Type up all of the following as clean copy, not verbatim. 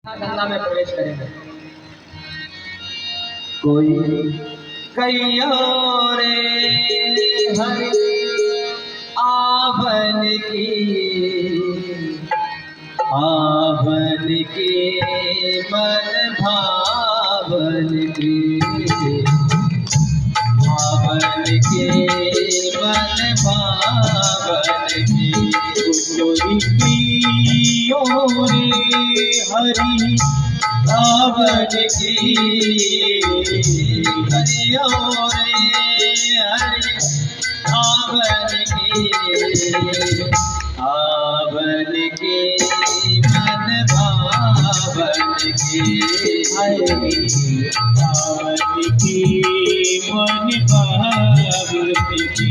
गंगा में प्रवेश करेंगे। कोई कहियो रे हरि आवन की मन भावन की मन भावन की कोई कहियो रे हरि आवन की कहियो रे हरि आवन की मन भावन की आवन की मन भावन की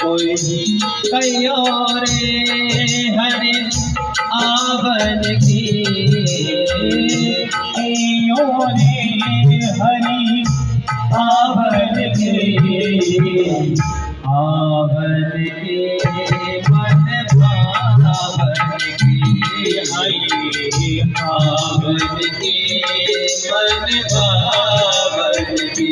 कोई कहियो रे हरि आवन की कहियो रे हरि आवन की मन भावन की आवन की मन भावन की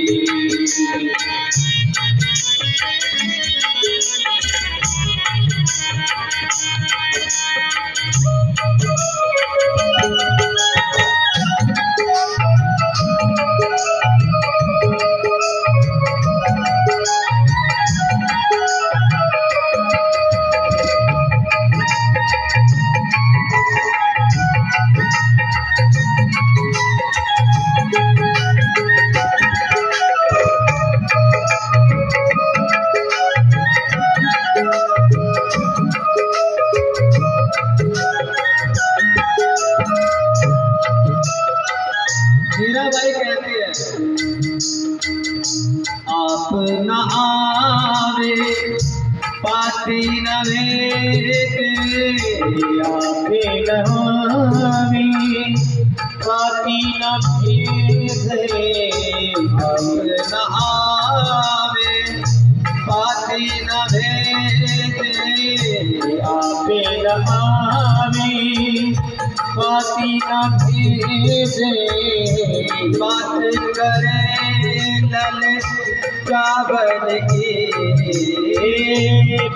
मीराबाई कहती है आप न आवे पाती न भेटे आपे नहावे पाती न भेजे आप न आवे पाती न भेटे आपे नहावे पाती न भेजे बात करे लल चावल की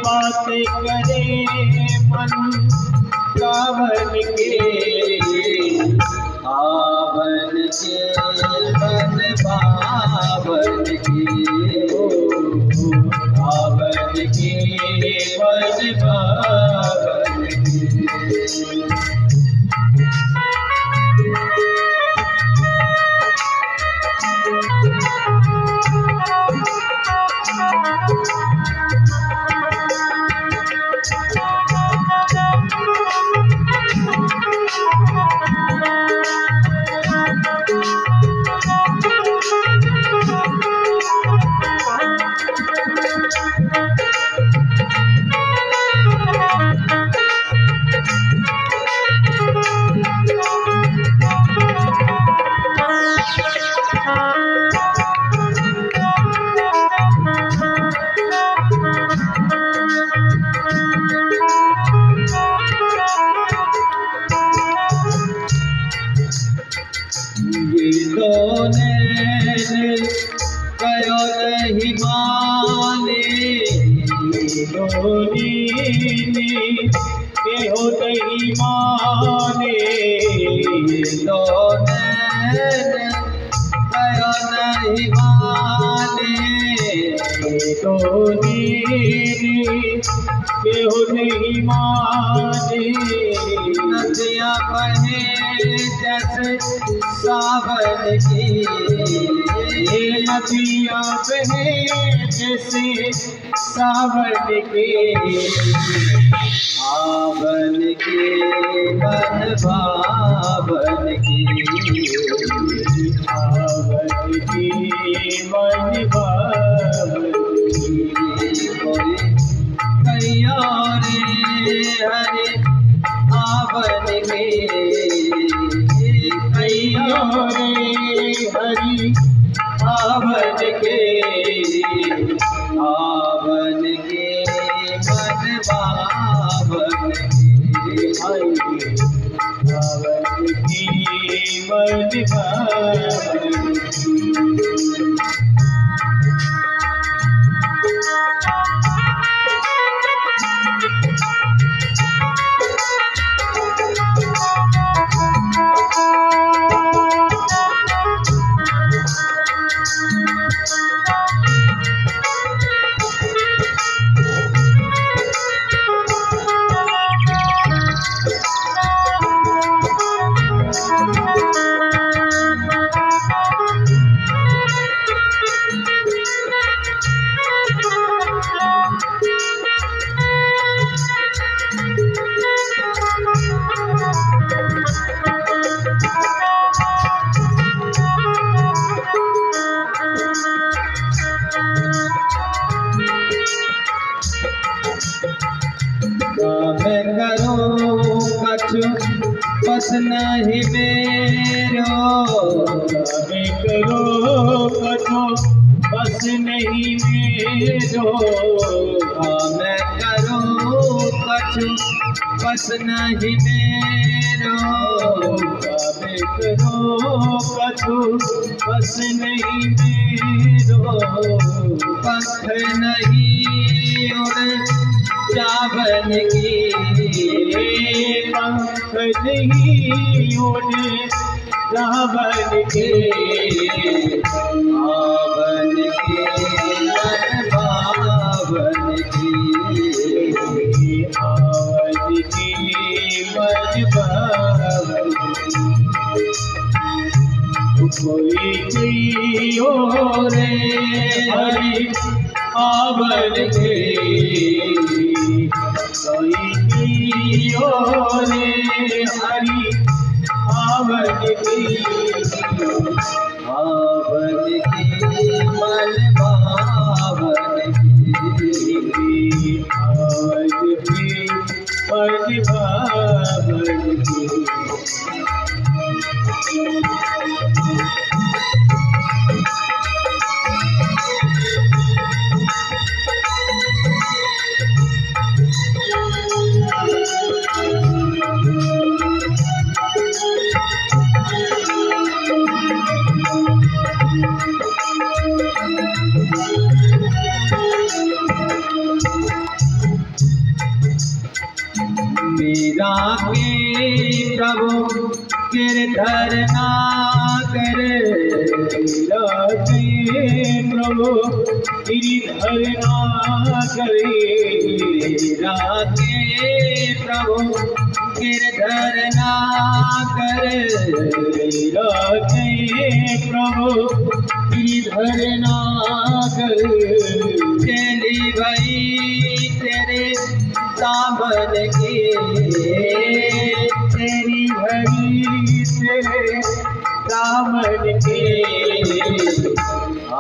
बात करे मन कावन के आवन के मन भावन की आवन के मन भावन की कयो नहीं माने केहो नहीं माने कयो नहीं माने केहो नहीं माने नदियाँ बहे जैसे सावन की ये नदियाँ बहे जैसे सावन के आवन के मन भावन की आवन के मन भावन कोई कैया रे हरे आवन के कैया रे हरि आवन के आवन के मन भावन की आवन के मन भावन काम करो कछु बस नहीं मेरो हमें करो कछो बस नहीं मेरो काम करो कछु बस नहीं मेरो हमें करो कछो बस नहीं मेरो पंख नहीं उड़ जावन की पंख नहीं उड़े रावण के आवन के मन भावन की आवन के मन भावन कोई कहियो रे हरि आवन के कोई कहियो रे हरि आवन के आवन के मन भावन की आवन के मन भावन के मीरा के प्रभु गिरधर नागर राधे प्रभु गिरिधर नागर मीरा के प्रभु गिरधर नागर राधे प्रभु गिरिधर नागर चली भई तेरे सावन की तेरी भरी तेरे दामन के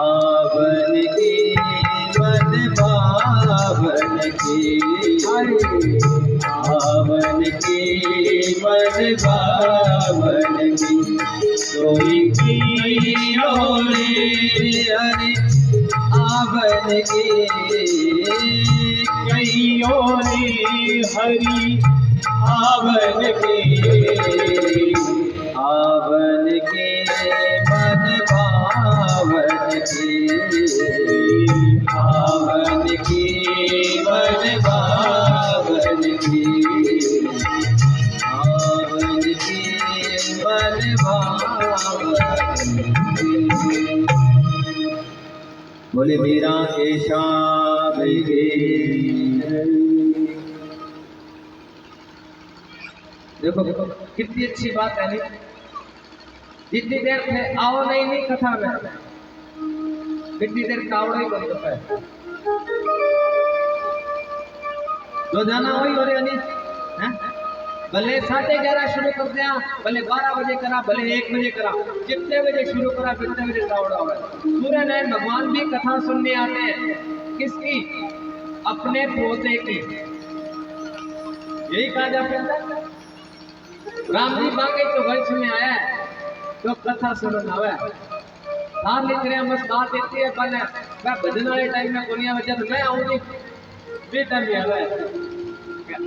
आवन की मन भावन की आवन की मन भावन की सोई की ओरे हरि आवन की कहियो रे हरि आवन के आवन के मन भावन की आवन की मन भावन की आवन की मन भावन की। बोले मेरा केशव के देखो देखो कितनी अच्छी बात है नहीं? जितनी देर थे आओ नहीं कथा में, कितनी देर कावड़ा ही बंद है। जो जाना वही हो रहे नहीं, भले 11:30 शुरू कर दिया, भले 12 बजे करा, भले 1 बजे करा, जितने बजे शुरू करा कितने बजे कावड़ा हुआ। सूर्य नारायण भगवान भी कथा सुनने आते हैं। किसकी? अपने पोते की। यही कहा जाता है। राम जी मांगे तो वंश में आया है तो कथा सुनना है। हां लिख रहे हैं बस बात इतनी है, पर मैं भजन वाले टाइम में दुनिया में जब मैं आऊंगी बेटा भी आया है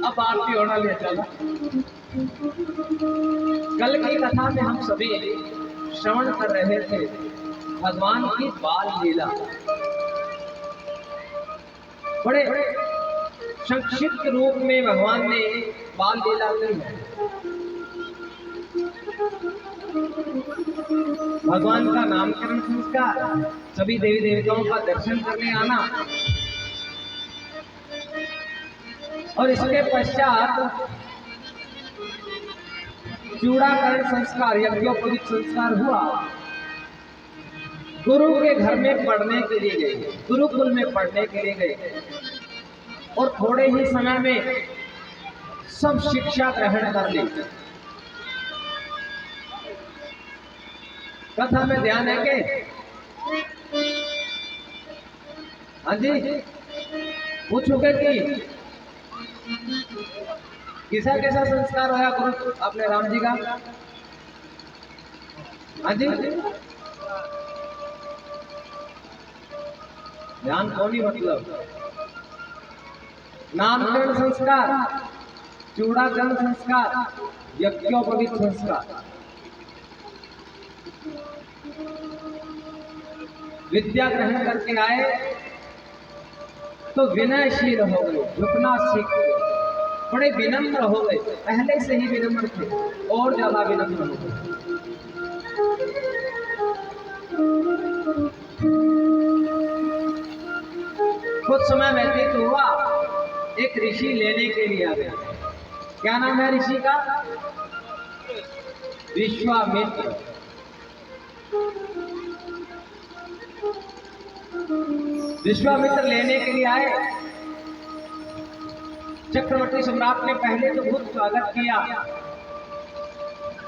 अब आरती होना ले चला। कल की कथा में हम सभी श्रवण कर रहे थे भगवान की बाल लीला। बड़े संक्षिप्त रूप में भगवान ने बाल लीला की है। भगवान का नामकरण संस्कार, सभी देवी देवताओं का दर्शन करने आना, और इसके पश्चात चूड़ाकरण संस्कार, यज्ञोपवीत संस्कार हुआ। गुरु के घर में पढ़ने के लिए गए, गुरुकुल में पढ़ने के लिए गए, और थोड़े ही समय में सब शिक्षा ग्रहण कर ली। कथा में ध्यान है के? हाँ जी, पूछोगे कि कैसा कैसा संस्कार होया गुरु अपने राम जी का? हाँ जी, ध्यान कौन ही मतलब नामकरण संस्कार, चूड़ाकरण संस्कार, यज्ञोपवीत संस्कार। विद्या ग्रहण करके आए तो विनयशील हो गए, झुकना सीख गए, बड़े विनम्र हो गए। पहले से ही विनम्र थे, और ज्यादा विनम्र हो गए। कुछ समय व्यतीत हुआ, एक ऋषि लेने के लिए आ गया। क्या नाम है ऋषि का? विश्वामित्र। विश्वामित्र लेने के लिए आए। चक्रवर्ती सम्राट ने पहले तो बहुत स्वागत किया,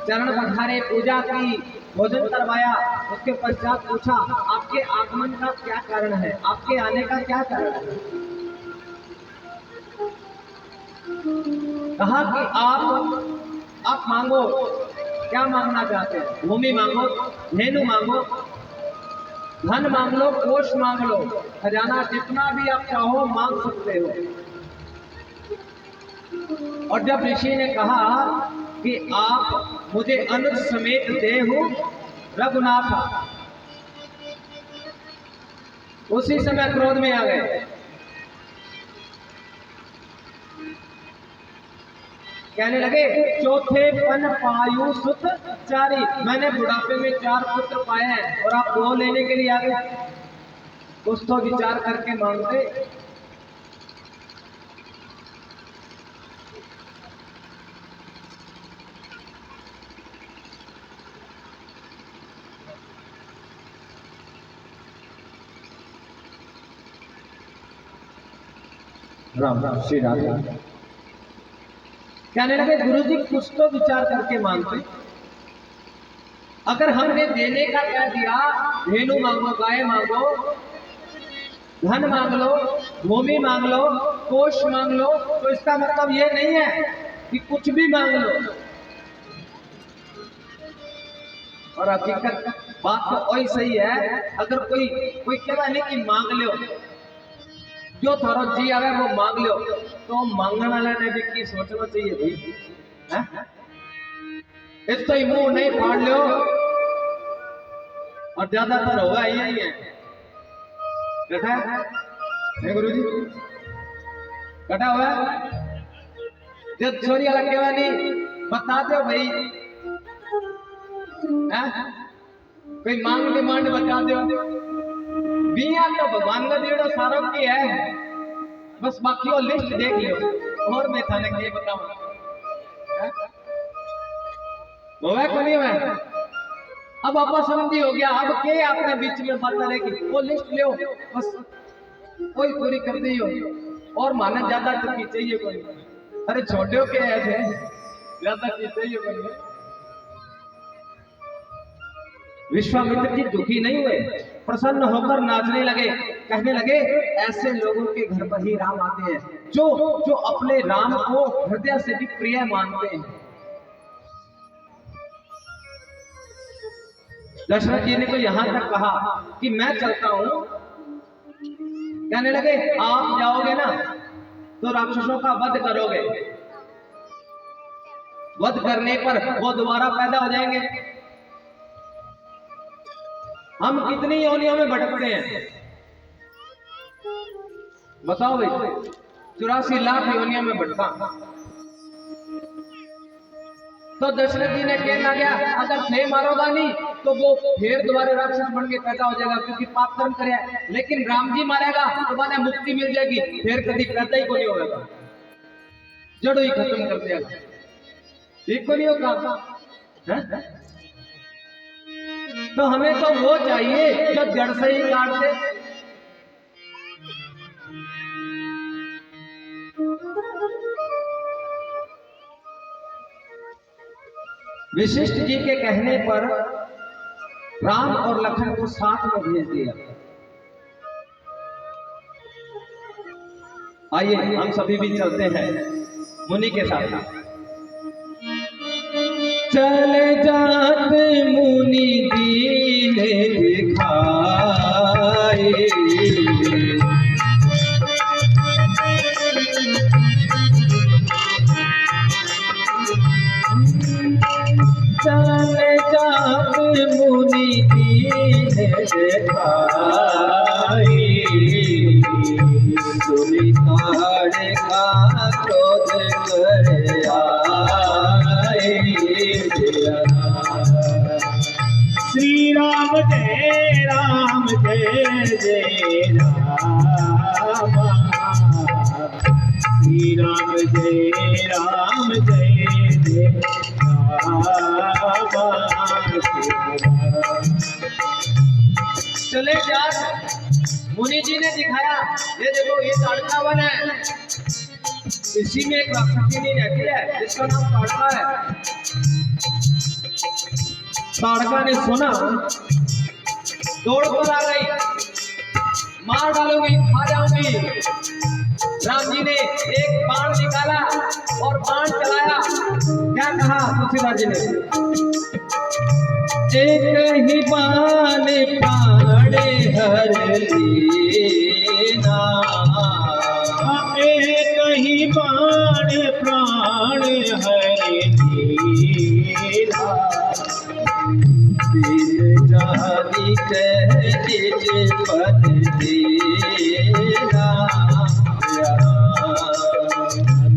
चरण पधारे, पूजा की, भोजन करवाया। उसके पश्चात पूछा आपके आगमन का क्या कारण है, आपके आने का क्या कारण है? कहा कि आप मांगो, क्या मांगना चाहते हैं? भूमि मांगो, धेनु मांगो, धन मांग लो, कोष मांग लो, खजाना जितना भी आप चाहो मांग सकते हो। और जब ऋषि ने कहा कि आप मुझे अनुज समेत देहु रघुनाथ, उसी समय क्रोध में आ गए। कहने लगे चौथे पन पायु सुत चारी, मैंने बुढ़ापे में 4 पुत्र पाए हैं और आप 2 लेने के लिए आ गए। कुछ तो विचार करके मांगते। राम राम श्री राम। कहने लगे गुरुजी कुछ तो विचार करके मांगते। अगर हमने देने का कह दिया, धेनु मांगो, गाय मांगो, धन मांग लो, भूमि मांग लो, कोष मांग लो, तो इसका मतलब ये नहीं है कि कुछ भी मांग लो। और हकीकत बात तो वही सही है। अगर कोई कहना नहीं कि मांग लो, जो थारो जी आवे वो मांग लो, तो मांगने वाला ने भी की सोचना चाहिए भाई। इतना ही मुंह नहीं फाड़ लो, और ज्यादातर होगा यही है। कटा है गुरु जी, कटा हुआ जब चोरी वाला कहवा नहीं बता दो भाई, कोई मांग डिमांड बता दो। बिया तो भगवान का देड़ो सारों की है, बस बाकी वो लिस्ट देख लो। और मैं थाने के बताऊं होवे को नहीं होवे। अब आपस समझी हो गया, अब के आपने बीच में बात करेगी, वो लिस्ट ले बस कोई पूरी कर दी हो और माने ज्यादा तो की चाहिए कोई। अरे छोटे के ऐसे ज्यादा की चाहिए कोई। विश्वामित्र जी दुखी नहीं हुए, प्रसन्न होकर नाचने लगे, कहने लगे ऐसे लोगों के घर पर ही राम आते हैं जो जो अपने राम को हृदय से भी प्रिय मानते हैं। दशरथ जी ने तो यहां तक कहा कि मैं चलता हूं। कहने लगे आप जाओगे ना तो राक्षसों का वध करोगे, वध करने पर वो दोबारा पैदा हो जाएंगे। हम कितनी योनियों में भटकते हैं बताओ भाई, 84 लाख योनियों में भटका। तो दशरथ जी ने कहना गया अगर थे मारोगा नहीं तो वो फिर दोबारा राक्षस बन के पैदा हो जाएगा, क्योंकि पाप कर्म करे। लेकिन राम जी मारेगा तो माने मुक्ति मिल जाएगी, फिर कभी पैदा ही को नहीं होगा, जड़ ही खत्म कर देगा, ठीक को नहीं होगा। तो हमें तो वो चाहिए जो जड़ से ही काट दे। वशिष्ठ जी के कहने पर राम और लखन को साथ में भेज दिया। आइए हम सभी भी चलते हैं मुनि के साथ। चले जाते मुनि दीन दिखाए, चले जाते मुनि दीन दिखाए, सुनी ताड़ का क्रोध कर आए। श्री राम जय राम जय जय राम, श्री राम जय राम जय जय राम। चले जा मुनि जी ने दिखाया, ये देखो ये ताड़का वन है, इसी में एक राक्षसी रहती है जिसका नाम ताड़का है। ताड़का ने सुना, दौड़ कर आ गई, मार डालूंगी, खा जाऊंगी। राम जी ने एक बाण निकाला और बाण चलाया। क्या कहा तुलसीदास जी ने, एक ही बाण प्राण हर लीना, एक ही बाण प्राण हर लीना, दिन जानी कह निज पद देना,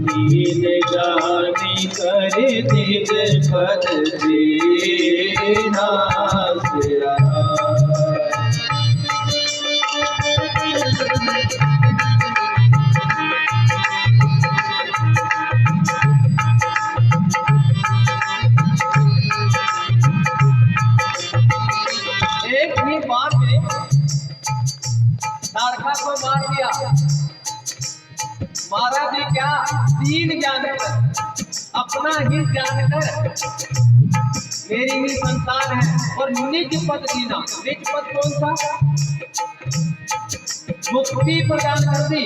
दीन जानी कर निज पद देना। एक ही बार में ताड़का को मार दिया। मारा भी क्या, तीन जानकर, अपना ही जानकर मेरी ही संतान है और निज पद जीना। निज पद कौन सा, मुक्ति प्रदान कर दी।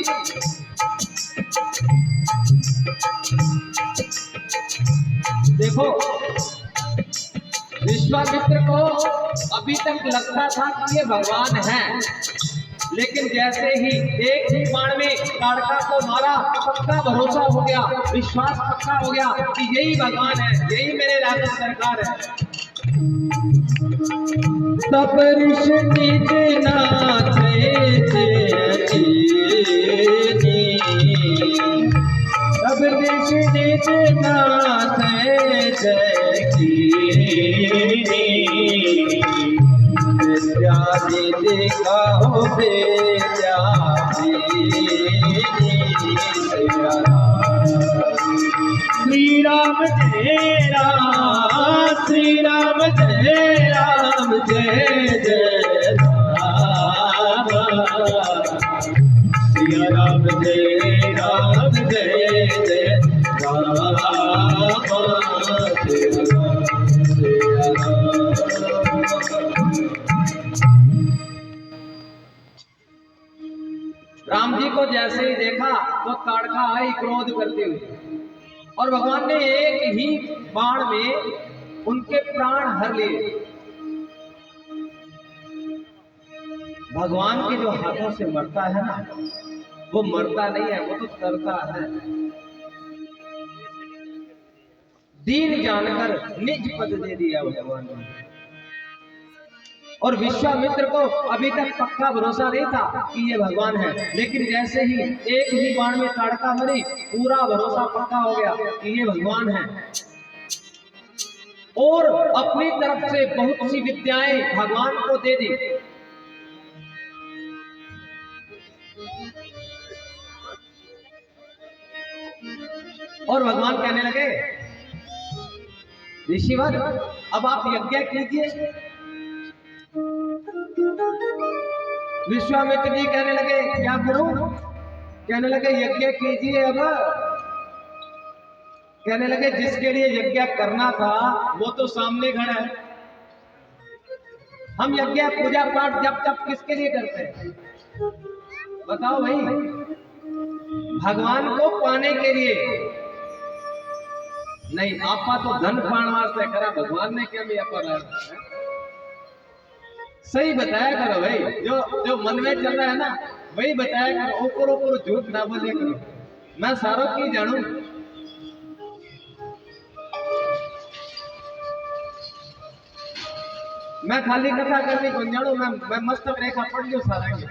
देखो विश्वामित्र को अभी तक लगता था कि ये भगवान है, लेकिन जैसे ही एक ही बाण में ताड़का को मारा, पक्का भरोसा हो गया, विश्वास पक्का हो गया कि यही भगवान है, यही मेरे राज्य सरकार है। तपरिश निज नाथे तपरिश निज नाथे दिखाओ श्री राम जय राम, ताड़का आई क्रोध करते हुए, और भगवान ने एक ही बाण में उनके प्राण हर लिए। भगवान के जो हाथों से मरता है ना, वो मरता नहीं है, वो तो तरता है। दीन जानकर निज पद दे दिया भगवान ने। और विश्वामित्र को अभी तक पक्का भरोसा नहीं था कि ये भगवान है, लेकिन जैसे ही एक ही बाण में ताड़का मरी, पूरा भरोसा पक्का हो गया कि ये भगवान है। और अपनी तरफ से बहुत सी विद्याएं भगवान को दे दी। और भगवान कहने लगे, ऋषिवर अब आप यज्ञ कीजिए। विश्वामित्र जी कहने लगे, क्या करूं? कहने लगे, यज्ञ कीजिए। अब कहने लगे, जिसके लिए यज्ञ करना था वो तो सामने खड़ा है। हम यज्ञ पूजा पाठ जब तक किसके लिए करते हैं बताओ भाई? भगवान को पाने के लिए नहीं। आपा तो धन पाण वास्ते करा, भगवान ने क्या मिया पर सही बताया करो भाई। जो मन में चल रहा है ना वही बताया करो। ऊपर ऊपर झूठ ना बोले करो। मैं सारों की जानू। मैं खाली कथा करनी को जानू। मैं मस्तक रेखा पढ़ लो सारा की।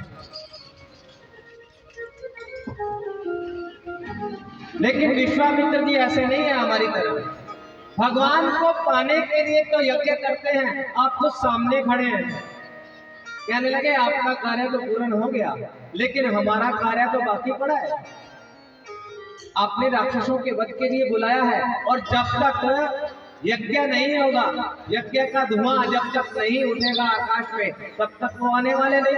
लेकिन विश्वामित्र जी ऐसे नहीं है हमारी तरह। भगवान को पाने के लिए तो यज्ञ करते हैं, आप तो सामने खड़े हैं। कहने लगे, आपका कार्य तो पूर्ण हो गया, लेकिन हमारा कार्य तो बाकी पड़ा है। आपने राक्षसों के वध के लिए बुलाया है, और जब तक यज्ञ नहीं होगा, यज्ञ का धुआं जब तक नहीं उठेगा आकाश में, तब तक वो आने वाले नहीं।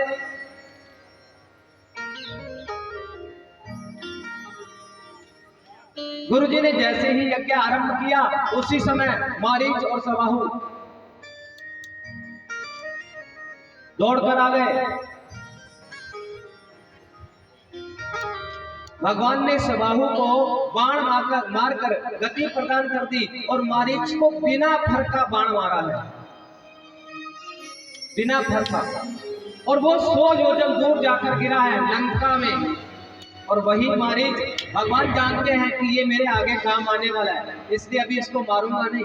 गुरुजी ने जैसे ही यज्ञ आरंभ किया, उसी समय मारीच और सबाहु दौड़कर आ गए। भगवान ने सबाहु को बाण मारकर गति प्रदान कर दी, और मारीच को बिना फर का बाण मारा है, बिना फर का। और वो 100 योजन दूर जाकर गिरा है लंका में। और वही मारीच भगवान जानते हैं कि ये मेरे आगे काम आने वाला है, इसलिए अभी इसको मारूंगा नहीं।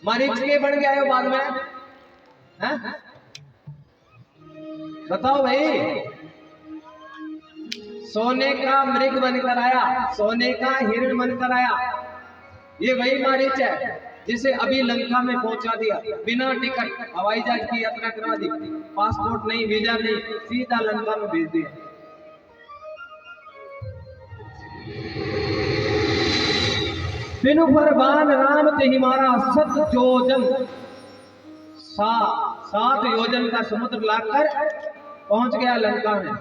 मारीच के बन गया है बाद में है? बताओ भाई। सोने का मृग बनकर आया, सोने का हिरण बनकर आया। ये वही मारीच है जिसे अभी लंका में पहुंचा दिया, बिना टिकट हवाई जहाज की यात्रा करा दी, पासपोर्ट नहीं, वीजा नहीं, सीधा लंका में भेज दिया। बिनु पर बाण राम ते मारा 7 योजन, 7 योजन का समुद्र लाकर पहुंच गया लंका में।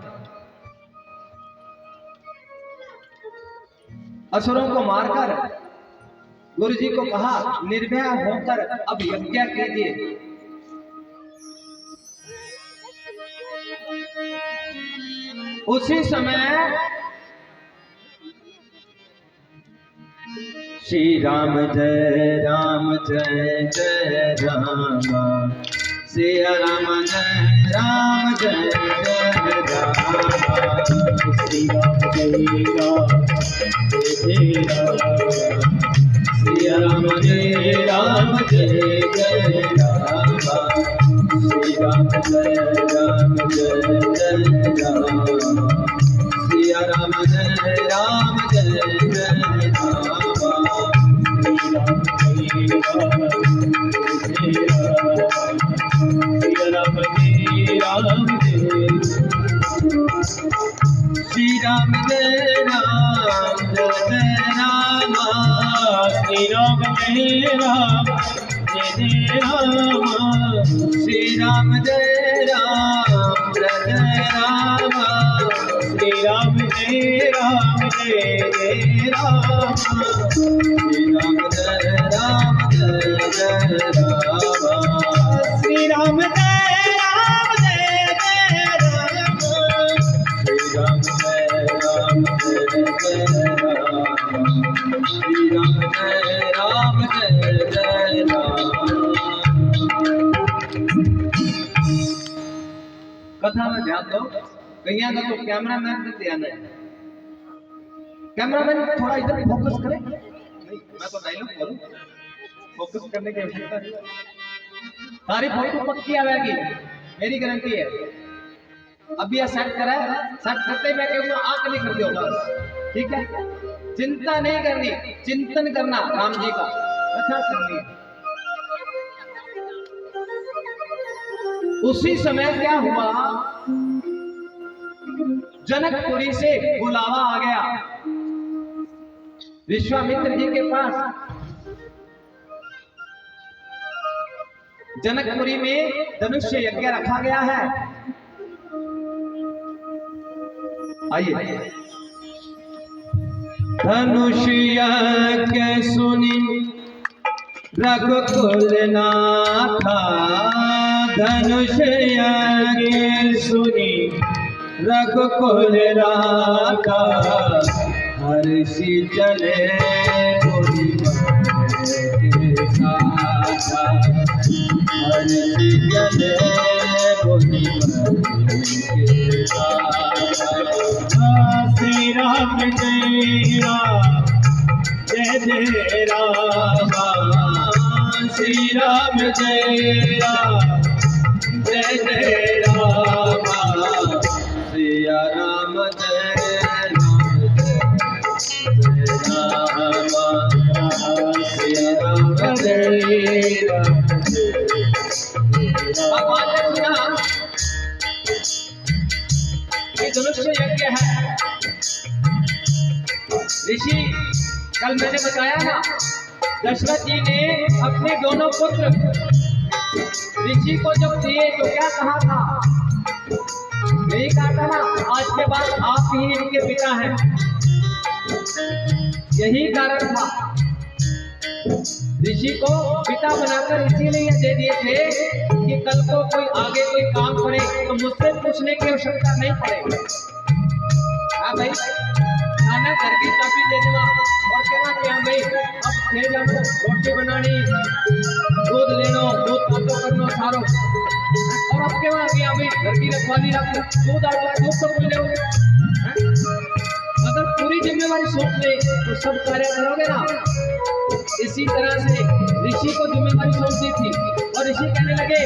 असुरों को मारकर गुरुजी को कहा, निर्भय होकर अब यज्ञ कीजिए। उसी समय श्री राम जय जय जय राम, सिया राम जय जय राम, श्री राम जय राम, सिया राम जय राम जय जय राम, श्री राम जय राम सिया राम जय राम जय जय राम। श्री राम जय राम जय राम, श्री राम जय राम जय राम, श्री राम जय राम जय राम, श्री राम जय राम जय राम, श्री राम जय राम जय राम, श्री राम जय राम जय राम, श्री राम जय राम कथा में ध्यान दो। कहीं का तो कैमरामैन पे ध्यान है। कैमरामैन थोड़ा इधर फोकस करे। नहीं, मैं तो डायलॉग बोलूं, फोकस करने की आवश्यकता नहीं। सारी फोटो पक्की आवेगी, मेरी गारंटी है। अभी यह सेट करा है, सेट करते मैं कहूँगा आंख नहीं कर दो बस, ठीक है। चिंता नहीं करनी, चिंतन करना राम जी का, अच्छा सुनिए। उसी समय क्या हुआ, जनकपुरी से बुलावा आ गया विश्वामित्र जी के पास। जनकपुरी में धनुष्य यज्ञ रखा गया है। आइए। धनुष यज्ञ सुनी रघुकुल नाथा, धनुष यज्ञ सुनी रघुकुल नाथा, हर्षि चले गोरी के साथा, हर्षि चले गोरी के साथा। श्री राम जय राम जय जय राम, श्री राम जय राम जय जय राम, सिया राम जय राम जय राम, सिया राम जय राम। भगवान ने सुना ये धनुष्य यज्ञ है। ऋषि कल मैंने बताया ना, दशरथ जी ने अपने दोनों पुत्र ऋषि को जब दिए तो क्या कहा था, यही कहा था ना, आज के बाद आप ही इनके पिता हैं। यही कारण था, ऋषि को पिता बनाकर इसीलिए दे दिए थे कि कल को कोई आगे कोई काम करे तो मुझसे पूछने की आवश्यकता नहीं पड़ेगी। हाँ भाई, खाना घर की चाबी दे देना और कहना कि हाँ भाई अब थे जानो, रोटी बनानी, दूध लेनो, दूध पातो करनो सारो, और अब के वहाँ हाँ भाई घर की रखवाली रख, दूध आता है, दूध तो बोल रहे। अगर पूरी जिम्मेवारी सौंप ले तो सब कार्य करोगे ना। इसी तरह से ऋषि को जिम्मेवारी सौंप दी थी और ऋषि कहने लगे,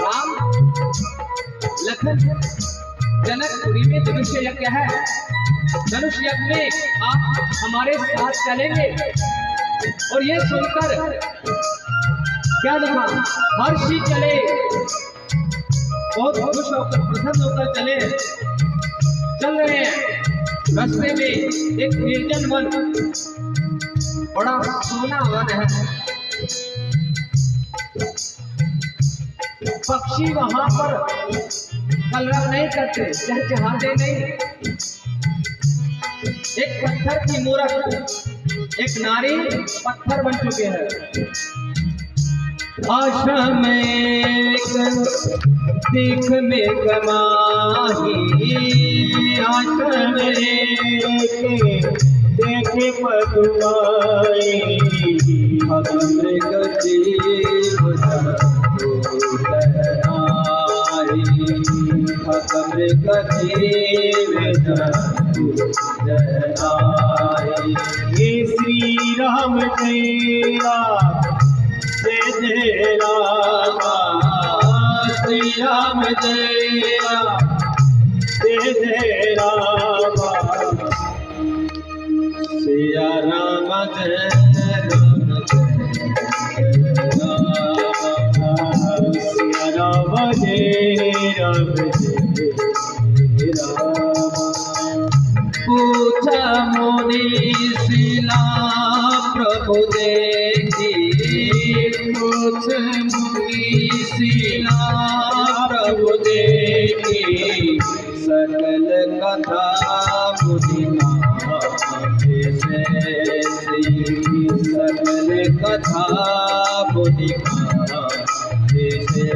राम लखन जनकपुरी में धनुष्य यज्ञ है, धनुष्य यज्ञ में आप हमारे साथ चलेंगे। और ये सुनकर क्या लिखा, हर्षि चले, बहुत खुश होकर प्रसन्न होकर चले। चल रहे हैं, रास्ते में एक निर्जन वन, बड़ा सोना वन है। पक्षी वहां पर कलरव नहीं करते, चहचहाते नहीं। एक पत्थर की मूरत, एक नारी पत्थर बन चुके हैं। आश्रम दिख में कमाही, आश्रम देखे पदुआई, मृग जीव मृग जीव श्री राम जय राम जय जय राम, श्री राम जय राम जय जय राम, सिया राम जय राम जय राम, सिया राम जय राम जय राम। पूछा मुनि शिला प्रभु देखी, पूछ मुनि शिला प्रभु देखी, सकल कथा मुनि माहे से, सकल कथा मुनि माहे से।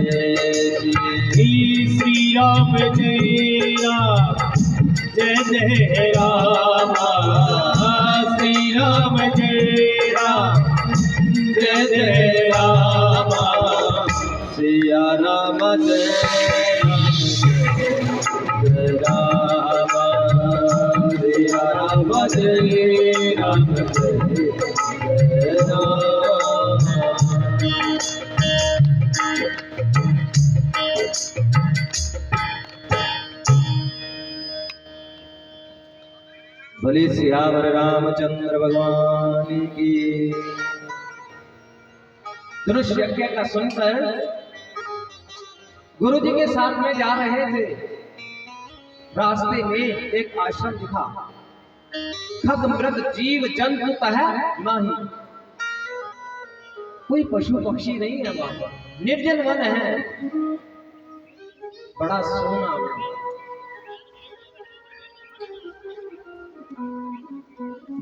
श्री राम जय राम जय जय राम, श्री राम जय राम जय जय राम, सिया राम जय राम। भले सियावर रामचंद्र भगवान की। धनुष यज्ञ का सुनकर गुरु जी के साथ में जा रहे थे। रास्ते में एक आश्रम दिखा। खग मृग जीव जंतु कहा नहीं, कोई पशु पक्षी नहीं है वहां, निर्जन वन है, बड़ा सोना वन।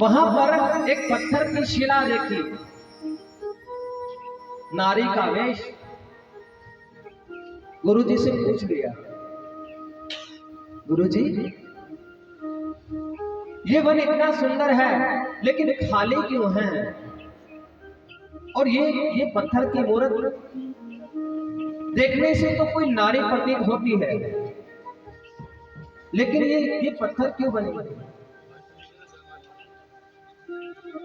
वहां पर एक पत्थर की शिला देखी, नारी का वेश। गुरुजी से पूछ लिया, गुरुजी ये वन इतना सुंदर है लेकिन खाली क्यों है? और ये पत्थर की मूर्त देखने से तो कोई नारी प्रतीत होती है, लेकिन ये पत्थर क्यों बने?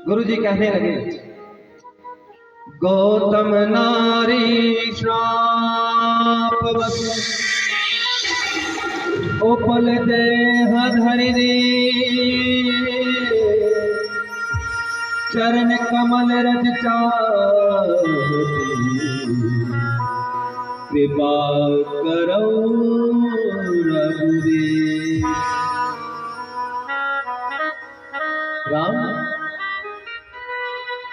गुरुजी कहने लगे, गौतम नारी श्राप उपल देह धरि रे, चरण कमल रज चाहती, कृपा करो रघुवीर। राम,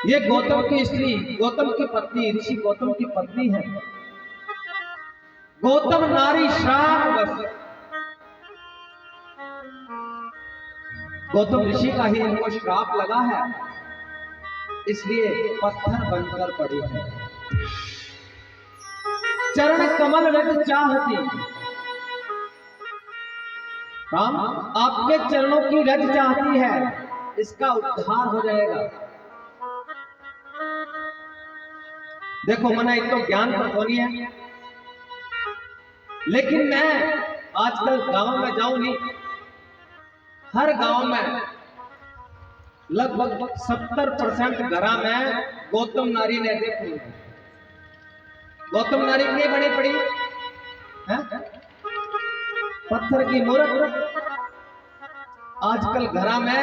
ये गौतम की स्त्री, गौतम की पत्नी, ऋषि गौतम की पत्नी है। गौतम नारी श्राप बस, गौतम ऋषि का ही इनको श्राप लगा है, इसलिए पत्थर बनकर पड़ी है। चरण कमल रज चाहती, राम आपके चरणों की रज चाहती है, इसका उद्धार हो जाएगा। देखो मना एक तो ज्ञान पर होनी है, लेकिन मैं आजकल गांव में जाऊं नहीं, हर गांव में लगभग 70% घरा में गौतम नारी ने देखी है। गौतम नारी क्यों बनी पड़ी है? पत्थर की मूर्त। आजकल घरा में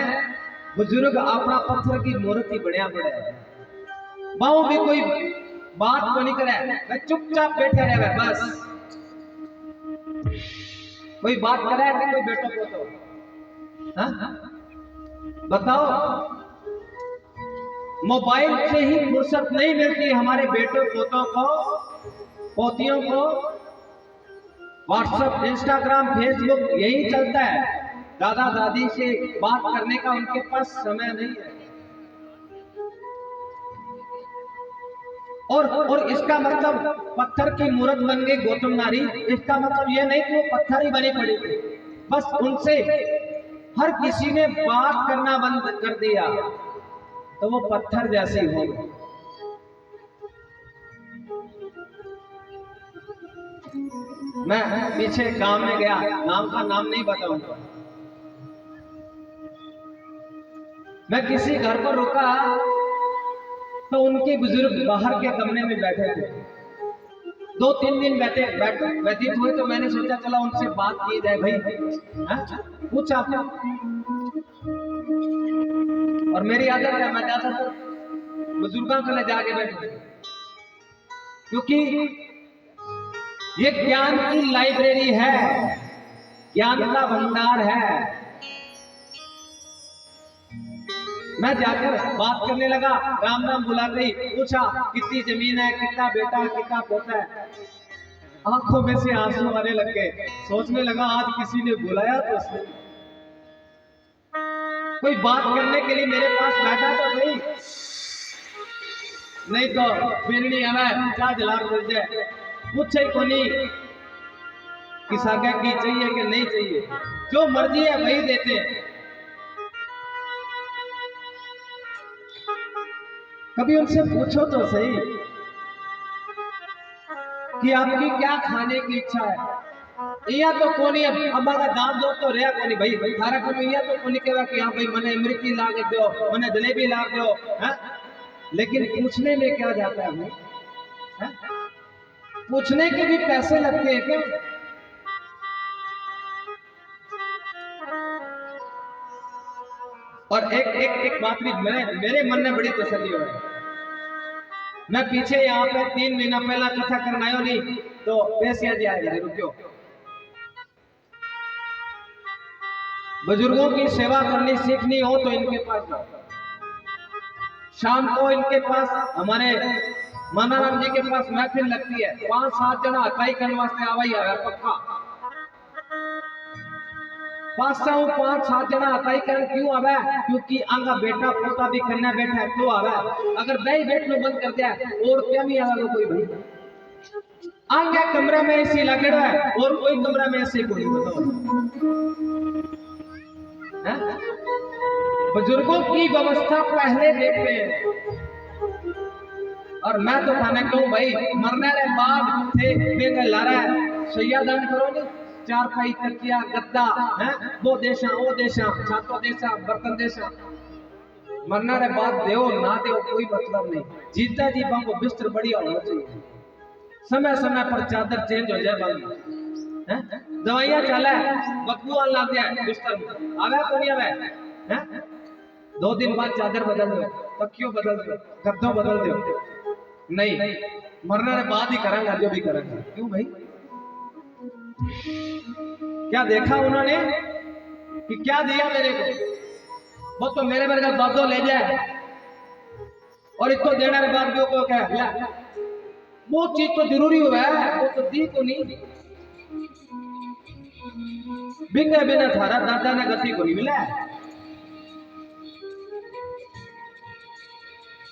बुजुर्ग अपना पत्थर की मूर्त ही बढ़िया बड़े, बाहू भी कोई बात को नहीं करे, मैं चुपचाप बैठे रहे बस। कोई बात करे कि कोई बेटो को तो बताओ, मोबाइल से ही फुर्सत नहीं मिलती हमारे बेटों पोतों को, पोतियों को। व्हाट्सएप, इंस्टाग्राम, फेसबुक यही चलता है। दादा दादी से बात करने का उनके पास समय नहीं है। और इसका मतलब पत्थर की मूर्त बन गई गौतम नारी, इसका मतलब यह नहीं कि वो पत्थर ही बनी पड़ी थी, बस उनसे हर किसी ने बात करना बंद कर दिया तो वो पत्थर जैसी हो गई। मैं पीछे गांव में गया, नाम का नाम नहीं बताऊंगा। मैं किसी घर पर रुका तो उनके बुजुर्ग बाहर के कमरे में बैठे थे। 2-3 दिन व्यतीत हुए तो मैंने सोचा चला उनसे बात की जाए। भाई पूछा, और मेरी आदत है मैं जाता था बुजुर्गों के लिए जाके बैठे, क्योंकि ये ज्ञान की लाइब्रेरी है, ज्ञान का भंडार है। मैं जाकर बात करने लगा, राम राम बुलाते ही पूछा कितनी जमीन है, कितना बेटा, कितना पोता है। आंखों में से आंसू आने लग गए। सोचने लगा आज किसी ने बुलाया तो उसने कोई बात करने के लिए मेरे पास बैठा तो नहीं, नहीं तो फिर नहीं हमें चार जलार मिल जाए। पूछे को नहीं किसा क्या की चाहिए कि नहीं चाहिए, जो मर्जी है वही देते हैं। कभी उनसे पूछो तो सही कि आपकी क्या खाने की इच्छा है। इया तो कोनी अब्बा का दाम दो तो रहा कोनी भाई थारा को इया तो कोनी कहवा कि हां भाई मने अमृति ला के दो मने जलेबी ला दो हैं। लेकिन पूछने में क्या जाता है भाई हैं? पूछने के भी पैसे लगते हैं क्या? और एक एक एक बात भी मेरे मन में बड़ी तसल्ली हो रही। मैं पीछे यहाँ पे 3 महीना पहला कथा करना आयो नहीं तो पैसे जी आए रुकियो। बुजुर्गों की सेवा करनी सीखनी हो तो इनके पास जाओ। शाम को इनके पास हमारे मानाराम जी के पास महफिल लगती है 5-7 जना हकाई करने वास्ते आवाई आया पक्का 5-7 जना हकाई कर क्यों आवे क्योंकि आंगा बेटा पोता भी करना बैठा है तो आवे। अगर दही बैठ लो बंद कर दिया और क्या नहीं आवे कोई भाई आंगे कमरे में एसी लगे है और कोई कमरा में एसी कोई बताओ। बुजुर्गों की व्यवस्था पहले देखते हैं। और मैं तो खाने कहूँ भाई मरने के बाद थे बेंगे ला रहा है सैया दान करो नहीं 4 पाई तकिया गद्दा है वो देशा छातो देशा बर्तन देशा मरने के बाद देओ ना देओ कोई मतलब नहीं। जीता जी बांगो बिस्तर बढ़िया होना चाहिए समय समय पर चादर चेंज हो जाए बांगो दवाइयां चला बदबू आने लग जाए बिस्तर में आवे को नहीं आवे हैं 2 दिन बाद चादर बदल दो तकियों बदल दो गद्दों बदल दो नहीं मरने के बाद ही करेंगे जो भी करेंगे। क्यों भाई क्या देखा उन्होंने कि क्या दिया मेरे को वो तो मेरे मेरे का दादो ले जाए और इसको देने के बाद भी को क्या वो चीज तो जरूरी हुआ है वो तो दी को नहीं बिंगे बिना थारा दादा ने गति को नहीं मिला।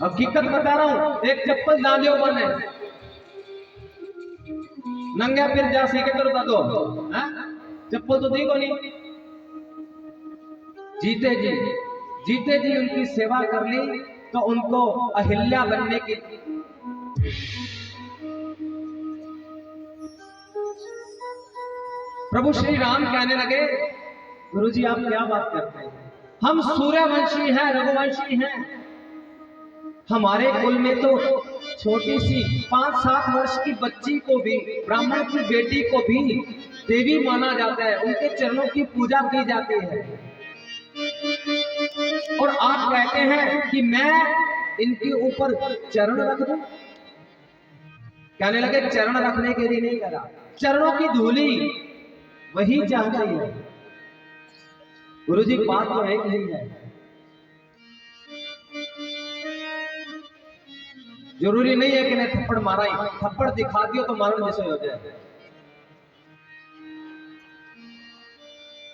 हकीकत बता रहा हूं एक चप्पल दादियों बने नंगे फिर जा सीखे तो बता दो चप्पल तो दी को नहीं। जीते जी उनकी सेवा कर ली तो उनको अहिल्या बनने की प्रभु श्री राम कहने लगे गुरुजी आप क्या बात करते हैं हम सूर्यवंशी हैं रघुवंशी हैं हमारे कुल में तो छोटी सी 5-7 वर्ष की बच्ची को भी ब्राह्मण की बेटी को भी देवी माना जाता है उनके चरणों की पूजा की जाती है। और आप कहते हैं कि मैं इनके ऊपर चरण रख दूं। कहने लगे चरण रखने के लिए नहीं करा चरणों की धूली वही चाहती है। गुरुजी बात तो एक ही है जरूरी नहीं है कि मैं थप्पड़ मारा ही थप्पड़ दिखा दियो तो मारो जैसे हो जाए।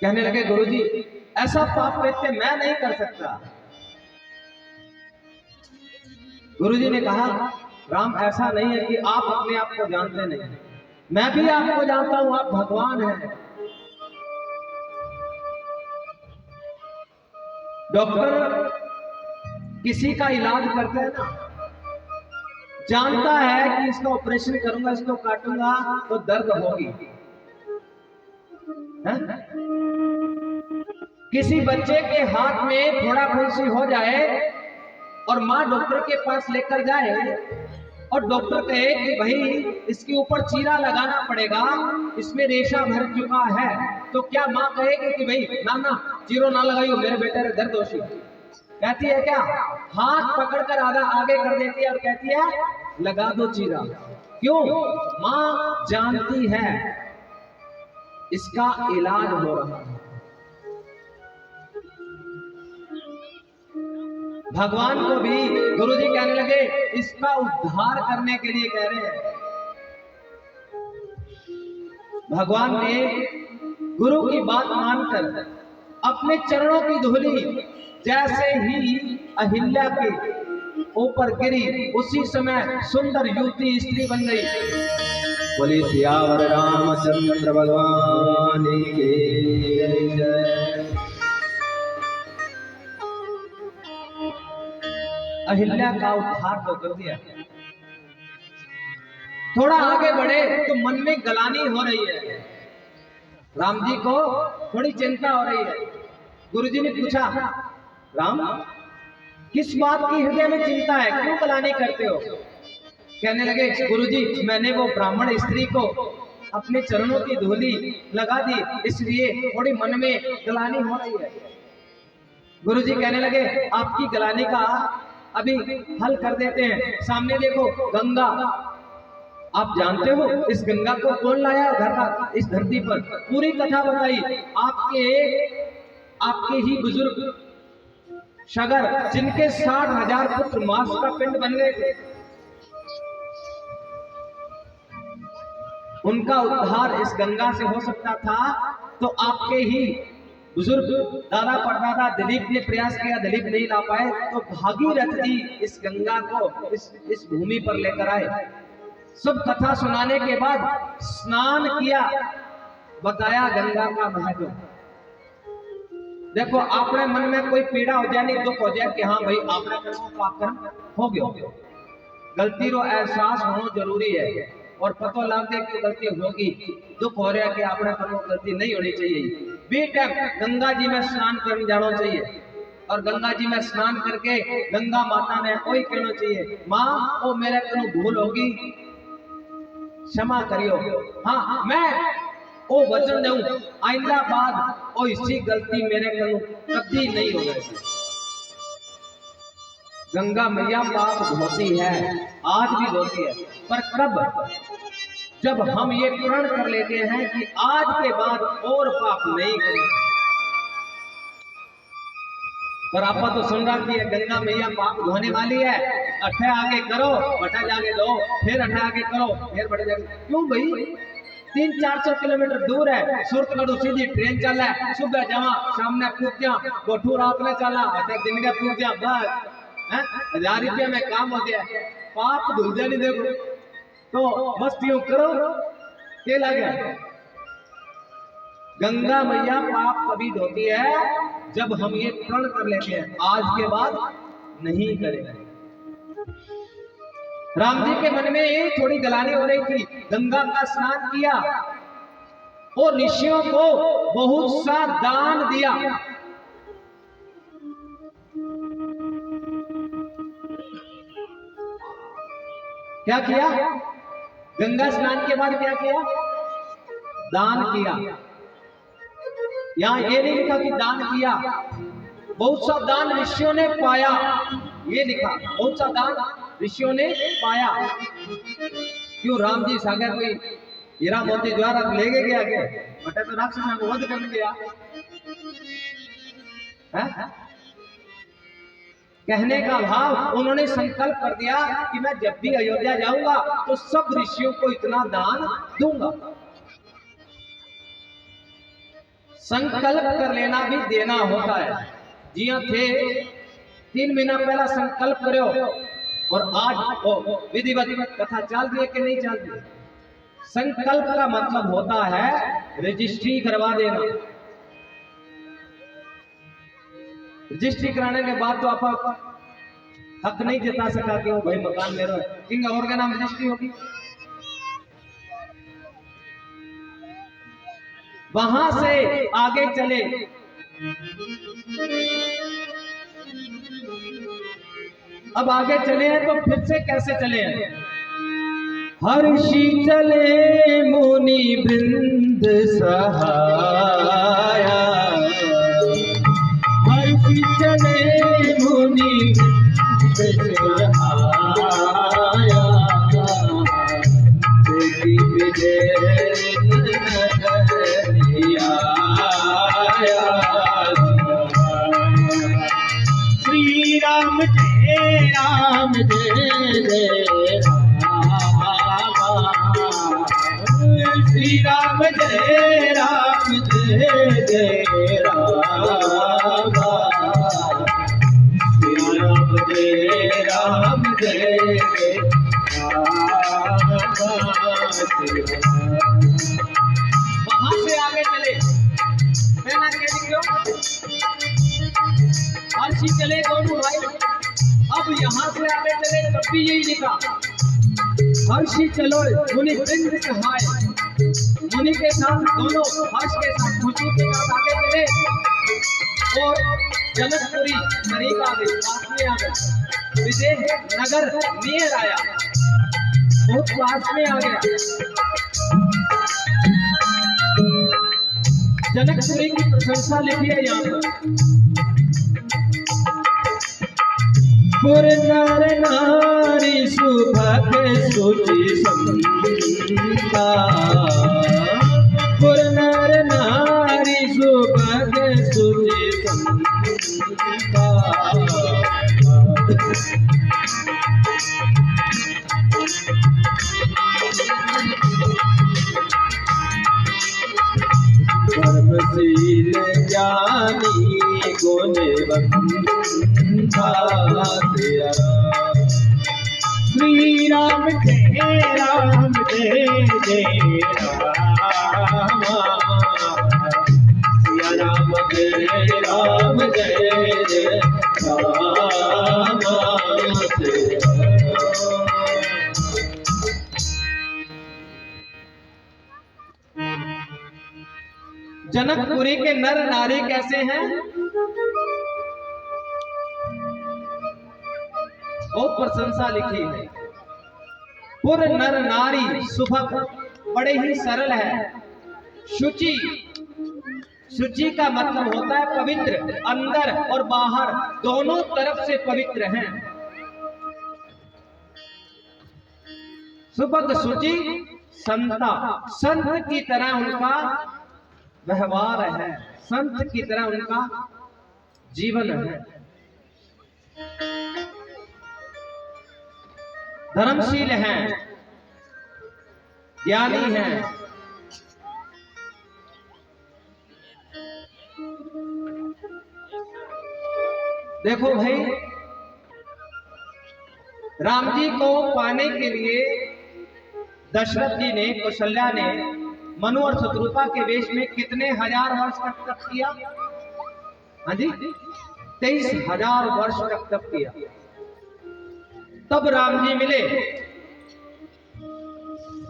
कहने लगे गुरुजी ऐसा पाप कृत्य मैं नहीं कर सकता। गुरुजी ने कहा राम ऐसा नहीं है कि आप अपने आप को जानते नहीं मैं भी आपको जानता हूं आप भगवान हैं। डॉक्टर किसी का इलाज करते हैं ना जानता है कि इसका ऑपरेशन करूंगा इसको काटूंगा तो दर्द होगी किसी बच्चे के हाथ में थोड़ा फुंसी हो जाए और माँ डॉक्टर के पास लेकर जाए और डॉक्टर कहे कि भाई इसके ऊपर चीरा लगाना पड़ेगा इसमें रेशा भर चुका है तो क्या माँ कहेगी कि भाई ना चीरो ना लगाइयो मेरे बेटे ने दर्द होशी कहती है क्या हाथ पकड़कर आगे कर देती है और कहती है लगा दो चीरा। क्यों माँ जानती है इसका इलाज हो रहा है। भगवान को भी गुरुजी कहने लगे इसका उद्धार करने के लिए कह रहे हैं। भगवान ने गुरु की बात मानकर अपने चरणों की धूली जैसे ही अहिल्या के ऊपर गिरी उसी समय सुंदर युवती स्त्री बन गई। बोली सियावर रामचंद्र भगवान की जय। अहिल्या का उद्धार तो कर दिया। थोड़ा आगे बढ़े तो मन में गलानी हो रही है राम जी को थोड़ी चिंता हो रही है। गुरुजी ने पूछा, राम किस बात की हृदय में चिंता है, क्यों गलानी करते हो? कहने लगे, गुरुजी मैंने वो ब्राह्मण स्त्री को अपने चरणों की धूली लगा दी, इसलिए थोड़ी मन में गलानी हो रही है। गुरुजी कहने लगे, आपकी गलानी का अभी हल कर देते हैं। सामने देखो गंगा, आप जानते हो इस गंगा को कौन लाया घर इस धरती पर? पूरी कथा बताई। आपके ही बुजुर्ग शगर, जिनके 60,000 पुत्र मांस का पिंड बन गए थे, उनका उद्धार इस गंगा से हो सकता था। तो आपके ही बुजुर्ग दादा परदादा दिलीप ने प्रयास किया, दिलीप नहीं ला पाए, तो भागीरथ जी इस गंगा को इस भूमि पर लेकर आए। सब कथा सुनाने के बाद स्नान किया, बताया गंगा का महत्व। देखो अपने मन में कोई पीड़ा हो जाए, नहीं दुख हो जाए कि हाँ भाई आपने पाप हो गया, गलती रो एहसास होना जरूरी है। और पता लगे कि गलती होगी, दुख हो रहा है कि आपने करो गलती नहीं होनी चाहिए। बी टाइम गंगा जी में स्नान करने जाना चाहिए, और गंगा जी में स्नान करके गंगा माता ने वही कहना चाहिए, माँ वो मेरे को भूल होगी, क्षमा करियो। हाँ मैं वो वचन दूं, आइंदा बाद वो इसी गलती मेरे को कभी नहीं होगी। गंगा मैया पाप धोती है, आज भी धोती है, पर कब? जब हम ये प्रण कर लेते हैं कि आज के बाद और पाप नहीं करेंगे। पर आपा तो सुन रहा कि गंगा मैया पाप धोने वाली है, अठे आगे करो बटा जाके दो, फिर अठे आगे करो फिर बटे जाके। क्यों भाई? 300-400 किलोमीटर दूर है, सूरतगढ़ सीधी ट्रेन चल है, सुबह जावा शाम ने पूछ जा, गोठू रात में चला, अटक दिन के पूछ जा, बस 1000 रुपया में काम हो गया। पाप धुल जानी देखो तो मस्तियों करो के लगे। गंगा मैया पाप कभी धोती है जब हम ये प्रण कर लेते हैं, आज के बाद नहीं करेंगे। राम जी के मन में थोड़ी गलानी हो रही थी, गंगा का स्नान किया और ऋषियों को बहुत सा दान दिया। क्या किया? गंगा स्नान के बाद क्या किया? दान किया। यहां ये नहीं लिखा कि दान किया, बहुत सा दान ऋषियों ने पाया, ये लिखा बहुत सा दान ऋषियों ने पाया। क्यों? राम जी सागर कोई हीरा मोती द्वारा ले गया क्या? बटे तो राक्षस को वध करने गया है? कहने का भाव, उन्होंने संकल्प कर दिया कि मैं जब भी अयोध्या जाऊंगा तो सब ऋषियों को इतना दान दूंगा। संकल्प कर लेना भी देना होता है। जी हाँ थे 3 महीना पहला संकल्प करो और आज विधिवत कथा चल रही है कि नहीं चल रही? संकल्प का मतलब होता है रजिस्ट्री करवा देना। रजिस्ट्री कराने के बाद तो आप हक नहीं जता सका कि भाई मकान मेरा है, किंग और का नाम रजिस्ट्री होगी। वहां से आगे चले, अब आगे चले हैं तो फिर से कैसे चले हैं? हर्षि चले मुनि वृंद सहाया, हर्षि चले मुनि वृंद सहाया, तेरी विजय श्री राम जय राम जय जय राम, श्री राम जय राम जय जय राम, श्री राम जय राम जय जय राम। वहां से आगे चले, कहना क्या लिखो? हर्षि चले दोनों भाई। अब यहाँ से आगे चले तब भी यही लिखा, हर्षि चलो मुनि वृंद सहाय, मुनि के साथ दोनों हर्ष के साथ खुशी के साथ आगे चले और जनकपुरी करीब आ गए, पास में आ गए। विदेह नगर नियर आया, बहुत पास में आ गया। जनकपुरी की प्रशंसा लिखी है यहाँ पर। पुर नर नारी सुभग सुचि संता, पुर नर नारी सुभग सुचि संता। धर्मशील ज्ञानी गुणवंता, श्री राम जय राम जय जय राम, सिया राम जय राम जय जय राम, सिया जनकपुरी के नर नारी कैसे हैं? बहुत प्रशंसा लिखी है। पुर नर नारी सुभग, बड़े ही सरल है। शुचि, शुचि का मतलब होता है पवित्र, अंदर और बाहर दोनों तरफ से पवित्र हैं। सुभग शुचि संता, संत की तरह उनका व्यवहार है, संत की तरह उनका जीवन है। धर्मशील हैं, ज्ञानी हैं। देखो भाई, राम जी को पाने के लिए दशरथ जी ने, कौशल्या ने मनु और शत्रुपा के वेश में कितने हजार वर्ष तक तप किया? हाँ जी, 23,000 वर्ष तक तप किया, तब राम जी मिले।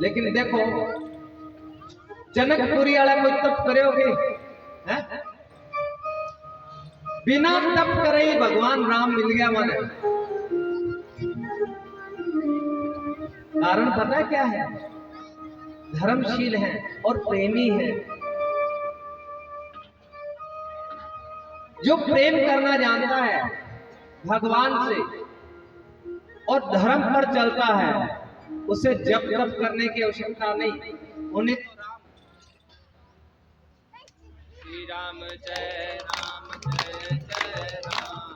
लेकिन देखो, जनकपुरी वाला कोई तप करोगे? बिना तप करे ही भगवान राम मिल गया माने। कारण पता क्या है? धर्मशील है और प्रेमी है। जो प्रेम करना जानता है भगवान से और धर्म पर चलता है, उसे जप तप करने की आवश्यकता नहीं। उन्हें तो श्री राम जय राम जय जय राम,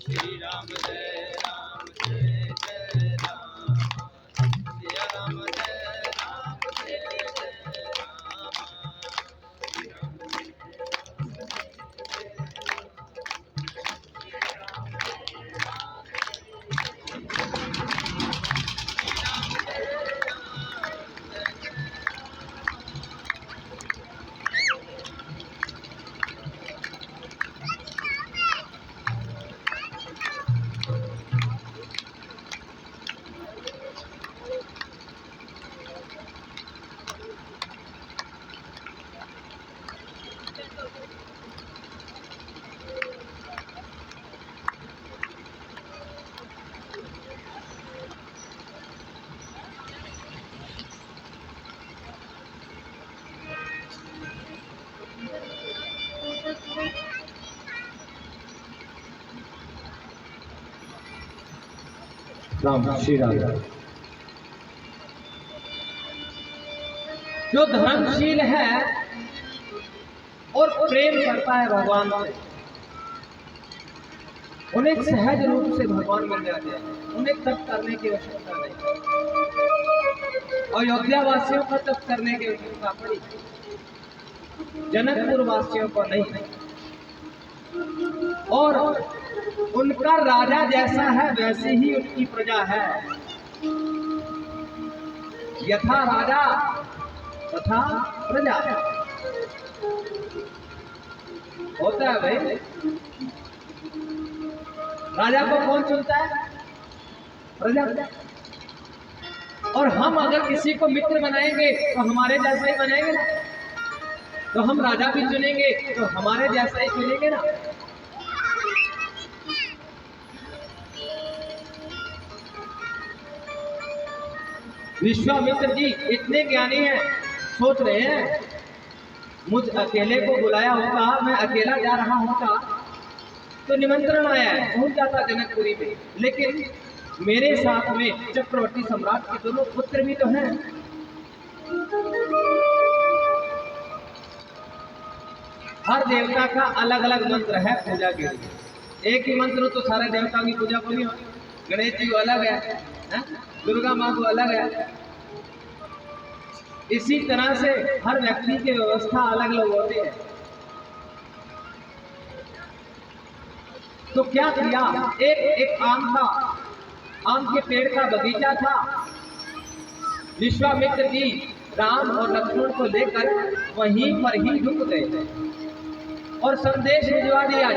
श्री राम जय राम जय जय राम, सिया राम जय राम जय जय राम श्री राम। जो धर्मशील है और प्रेम करता है भगवान से, उन्हें सहज रूप से भगवान मिल जाते हैं, उन्हें तप करने की आवश्यकता नहीं। अयोध्या वासियों का तप करने की आवश्यकता पड़ी, जनकपुर वासियों को नहीं। और उनका राजा जैसा है वैसी ही उनकी प्रजा है। यथा राजा तथा प्रजा होता है भाई। राजा को कौन चुनता है? प्रजा। और हम अगर किसी को मित्र बनाएंगे तो हमारे जैसा ही बनाएंगे ना, तो हम राजा भी चुनेंगे तो हमारे जैसा ही चुनेंगे ना। विश्वामित्र जी इतने ज्ञानी हैं, सोच रहे हैं मुझ अकेले को बुलाया होगा, मैं अकेला जा रहा होता तो निमंत्रण आया है, पहुंच जाता जनकपुरी में, लेकिन मेरे साथ में चक्रवर्ती सम्राट के दोनों पुत्र भी तो हैं। हर देवता का अलग अलग मंत्र है पूजा के लिए। एक ही मंत्र तो सारे देवताओं की पूजा को नहीं होगी। गणेश जी को अलग है, दुर्गा माँ को अलग है। इसी तरह से हर व्यक्ति की व्यवस्था अलग अलग होती है। तो क्या किया, एक आम था, आम के पेड़ का बगीचा था। विश्वामित्र जी राम और लक्ष्मण को लेकर वहीं पर ही रुक गए और संदेश भिजवा दिया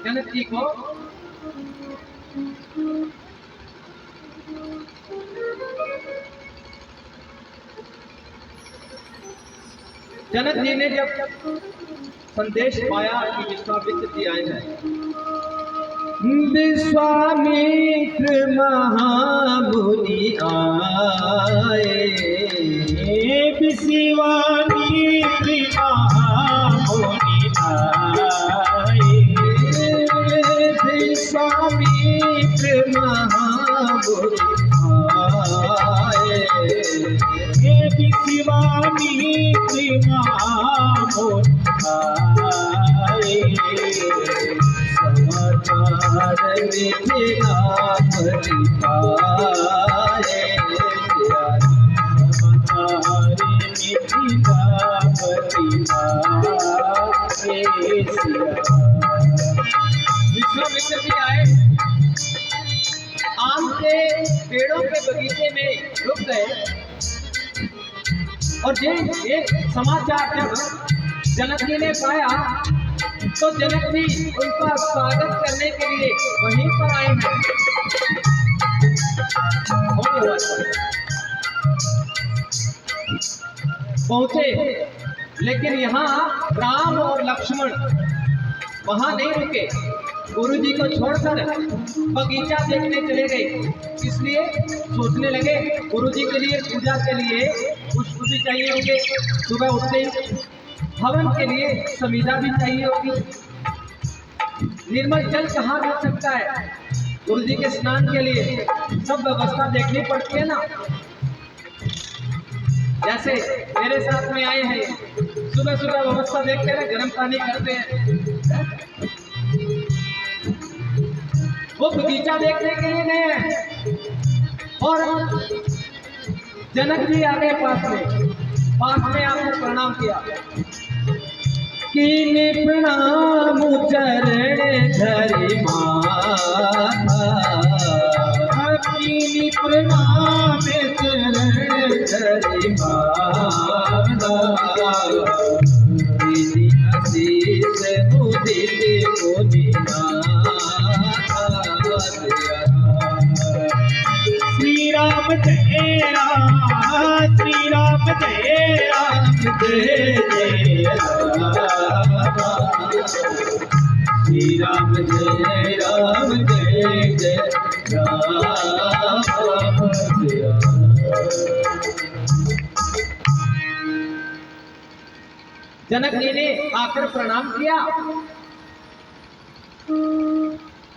जनक जी को। जनक जी ने जब संदेश पाया कि विश्वामित्र जी आए हैं, विश्वामित्र महामुनि आए, विश्वामित्र महामुनि आए, विश्वामित्र महामुनि आए, विश्वामित्र महामुनि आए, समाचार मिथिला पति पाए, समाचार मिथिला पति पाए। विश्वामित्र जी आए, आम के पेड़ों के बगीचे में रुक गए और ये समाचार जब जनक जी ने पाया तो जनक जी उनका स्वागत करने के लिए वहीं पर आए हैं। पहुंचे, लेकिन यहाँ राम और लक्ष्मण वहां नहीं रुके, गुरुजी को छोड़कर बगीचा देखने चले गए। इसलिए सोचने लगे गुरुजी के लिए पूजा के लिए पुष्प भी चाहिए होंगे, सुबह उठते ही हवन के लिए समीधा भी चाहिए होगी, निर्मल जल कहाँ मिल सकता है गुरुजी के स्नान के लिए, सब व्यवस्था देखनी पड़ती है ना। जैसे मेरे साथ में आए हैं, सुबह सुबह व्यवस्था देखते हैं, गर्म पानी करते हैं, वो बगीचा देखने के लिए गए हैं और जनक जी आ गए पास में आपको प्रणाम किया। कीन प्रणाम चरण धरि माथा, कीन प्रणाम चरण धरि माथा, आशीष मुदित मुनिनाथा। श्री राम जय राम, श्री राम जय राम, जय जय राम, श्री राम जय राम, जय जय राम। जनक जी ने आकर प्रणाम किया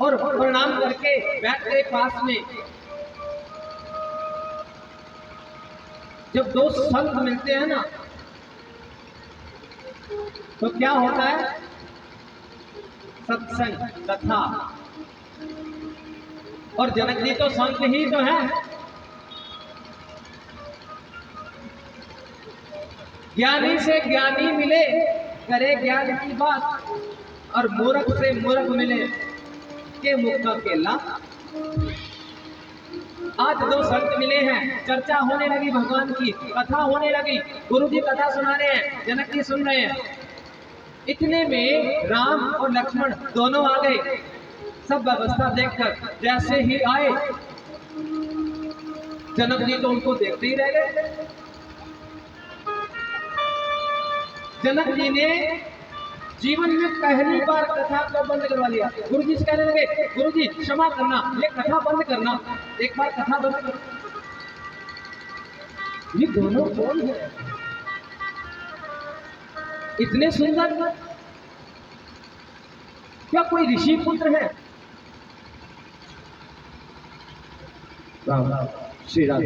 और प्रणाम करके बैठ गए पास में। जब दो संत मिलते हैं ना तो क्या होता है, सत्संग कथा। और जनक जी तो संत ही तो है, ज्ञानी से ज्ञानी मिले करे ज्ञान की बात, और मूर्ख से मूर्ख मिले के मुख का केला। आज दो संत मिले हैं, चर्चा होने लगी, भगवान की कथा होने लगी, गुरु जी कथा सुना रहे हैं, जनक जी सुन रहे हैं। इतने में राम और लक्ष्मण दोनों आ गए। सब व्यवस्था देखकर जैसे ही आए जनक जी तो उनको देखते ही रह गए। जनक जी ने जीवन में पहली बार कथा को बंद करवा लिया। गुरु जी से कहने लगे, गुरु जी क्षमा करना, ये कथा बंद करना, एक बार कथा बंद कर। ये दोनों कौन है? इतने सुंदर, क्या कोई ऋषि पुत्र है? राम राम श्री राम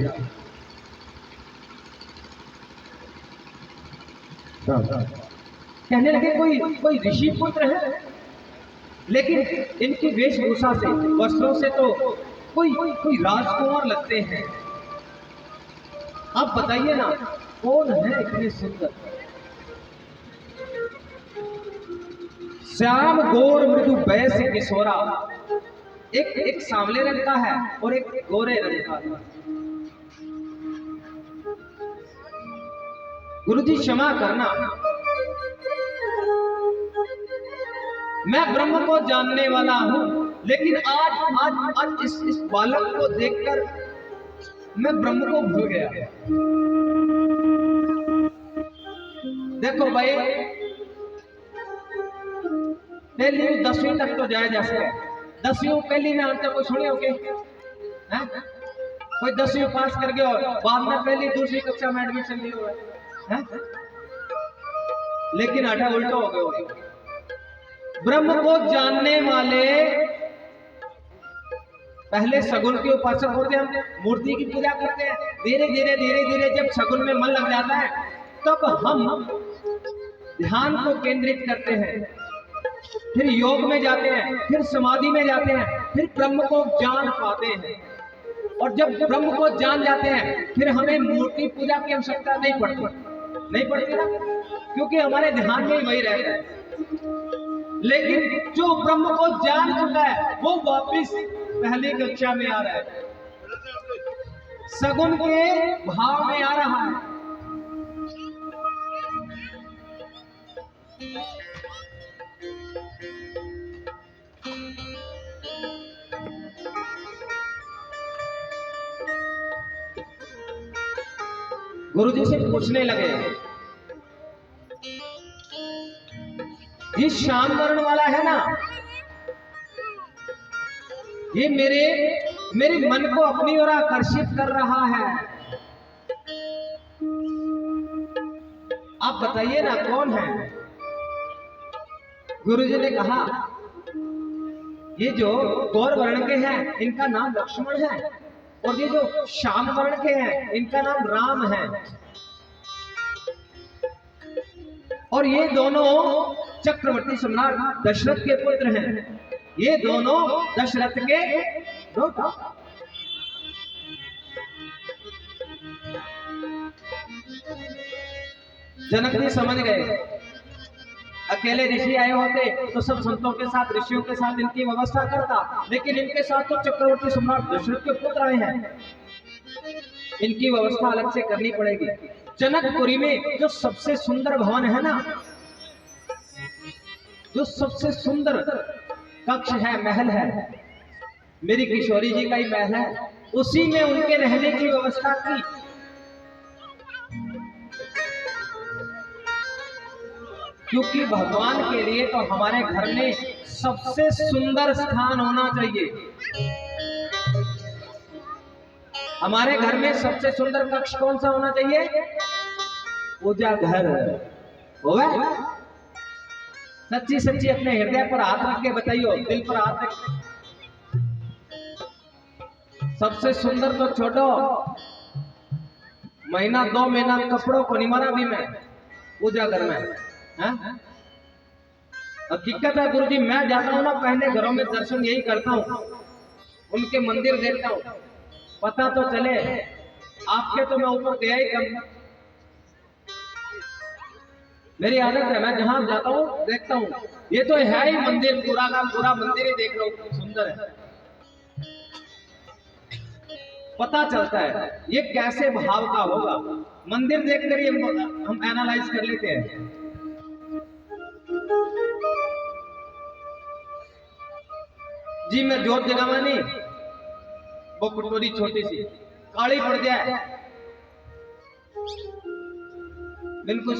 राम राम। कहने लगे कोई ऋषि पुत्र है, लेकिन इनकी वेशभूषा से, वस्त्रों से तो कोई राजकुमार लगते हैं। आप बताइए ना, कौन है इतने सुंदर? श्याम गोर मृदु वैश्य किशोरा, एक सांवले रंग का है और एक गोरे रंग का है। गुरु जी क्षमा करना, मैं ब्रह्म को जानने वाला हूं, लेकिन आज इस बालक को देखकर मैं ब्रह्म को भूल गया। देखो भाई, पहली 10वीं तक तो जाया जा सकता है। 10वीं पहली में अंतर कोई सुने होगे? कोई 10वीं पास कर गया और बाद में पहली दूसरी कक्षा में एडमिशन लिया हुआ है, लेकिन आठा उल्टा हो गया। ब्रह्म को जानने वाले पहले सगुन के उपासक होते हैं, हम मूर्ति की पूजा करते हैं। धीरे धीरे जब सगुन में मन लग जाता है, तब हम ध्यान को केंद्रित करते हैं, फिर योग में जाते हैं, फिर समाधि में जाते हैं, फिर ब्रह्म को जान पाते हैं। और जब ब्रह्म को जान जाते हैं, फिर हमें मूर्ति पूजा की आवश्यकता नहीं पड़ती ना, क्योंकि हमारे ध्यान में वही रहता है। लेकिन जो ब्रह्म को जान चुका है, वो वापिस पहली कक्षा में आ रहा है, सगुन के भाव में आ रहा है। गुरु जी से पूछने लगे, ये श्याम वर्ण वाला है ना, ये मेरे मन को अपनी ओर आकर्षित कर रहा है। आप बताइए ना कौन है? गुरु जी ने कहा, ये जो गौर वर्ण के हैं इनका नाम लक्ष्मण है, और ये जो श्याम वर्ण के हैं इनका नाम राम है। और ये दोनों चक्रवर्ती सम्राट दशरथ के पुत्र हैं। ये दोनों दशरथ के बेटा। जनक जी समझ गए, अकेले ऋषि आए होते तो सब संतों के साथ, ऋषियों के साथ इनकी व्यवस्था करता, लेकिन इनके साथ तो चक्रवर्ती सम्राट दशरथ के पुत्र आए हैं, इनकी व्यवस्था अलग से करनी पड़ेगी। जनकपुरी में जो सबसे सुंदर भवन है ना, जो सबसे सुंदर कक्ष है, महल है, मेरी किशोरी जी का ही महल है, उसी में उनके रहने की व्यवस्था की। क्योंकि भगवान के लिए तो हमारे घर में सबसे सुंदर स्थान होना चाहिए। हमारे घर में सबसे सुंदर कक्ष कौन सा होना चाहिए? पूजा घर होगा। सच्ची सच्ची अपने हृदय पर हाथ रख के बताइयो, दिल पर हाथ रख। सबसे सुंदर तो छोड़ो, महीना 2 महीना कपड़ों को नहीं मारा भी मैं पूजा घर में। हकीकत है गुरुजी, मैं जाता हूँ ना पहले घरों में दर्शन यही करता हूँ, उनके मंदिर देखता हूँ, पता तो चले। आपके तो मैं ऊपर गया ही कम, मेरी आदत है, मैं जहां जाता हूँ देखता हूँ, ये तो है ही मंदिर, पूरा का पूरा मंदिर ही देख लो, सुंदर है। पता चलता है ये कैसे भाव का होगा, मंदिर देखकर ये हम एनालाइज कर लेते हैं। जी मैं जोत जगावा नहीं, वो कटोरी छोटी सी काली पड़ जाए बिल्कुल